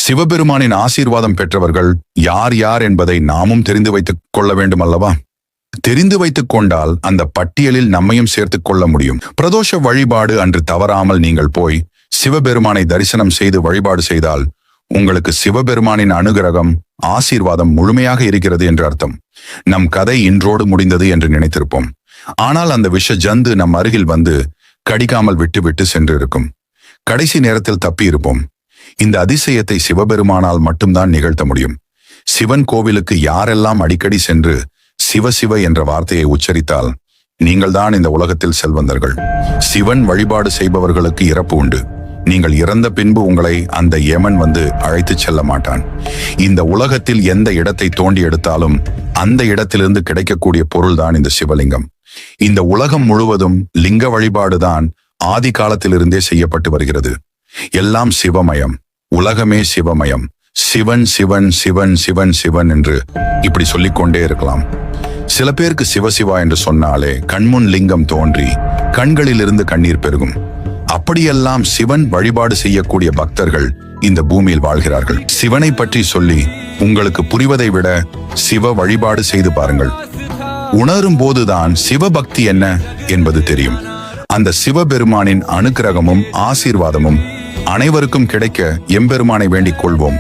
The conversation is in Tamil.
சிவபெருமானின் ஆசீர்வாதம் பெற்றவர்கள் யார் யார் என்பதை நாமும் தெரிந்து வைத்துக் கொள்ள வேண்டும் அல்லவா? தெரிந்து வைத்துக் கொண்டால் அந்த பட்டியலில் நம்மையும் சேர்த்துக் கொள்ள முடியும். பிரதோஷ வழிபாடு அன்று தவறாமல் நீங்கள் போய் சிவபெருமானை தரிசனம் செய்து வழிபாடு செய்தால் உங்களுக்கு சிவபெருமானின் அனுகிரகம் ஆசீர்வாதம் முழுமையாக இருக்கிறது என்று அர்த்தம். நம் கதை இன்றோடு முடிந்தது என்று நினைத்திருப்போம். ஆனால் அந்த விஷ ஜந்து நம் அருகில் வந்து கடிக்காமல் விட்டு சென்று இருக்கும். கடைசி நேரத்தில் தப்பி இருப்போம். இந்த அதிசயத்தை சிவபெருமானால் மட்டும்தான் நிகழ்த்த முடியும். சிவன் கோவிலுக்கு யாரெல்லாம் அடிக்கடி சென்று சிவ சிவ என்ற வார்த்தையை உச்சரித்தால் நீங்கள்தான் இந்த உலகத்தில் செல்வந்தர்கள். சிவன் வழிபாடு செய்பவர்களுக்கு இறப்பு உண்டு. நீங்கள் இறந்த பின்பு உங்களை அந்த யமன் வந்து அழைத்து செல்ல மாட்டான். இந்த உலகத்தில் எந்த இடத்தை தோண்டி எடுத்தாலும் அந்த இடத்திலிருந்து கிடைக்கக்கூடிய பொருள்தான் இந்த சிவலிங்கம். இந்த உலகம் முழுவதும் லிங்க வழிபாடுதான் ஆதி காலத்திலிருந்தே செய்யப்பட்டு வருகிறது. எல்லாம் சிவமயம், உலகமே சிவமயம். சிவன் சிவன் சிவன் சிவன் சிவன் என்று இப்படி சொல்லிக்கொண்டே இருக்கலாம். சில பேருக்கு சிவசிவா என்று சொன்னாலே கண்முன் லிங்கம் தோன்றி கண்களிலிருந்து கண்ணீர் பெருகும். அப்படியெல்லாம் சிவன் வழிபாடு செய்யக்கூடிய பக்தர்கள் இந்த பூமியில் வாழ்கிறார்கள். சிவனை பற்றி சொல்லி உங்களுக்கு புரிவதை விட சிவ வழிபாடு செய்து பாருங்கள். உணரும் போதுதான் சிவபக்தி என்ன என்பது தெரியும். அந்த சிவபெருமானின் அனுக்கிரகமும் ஆசீர்வாதமும் அனைவருக்கும் கிடைக்க எம்பெருமானை வேண்டிக் கொள்வோம்.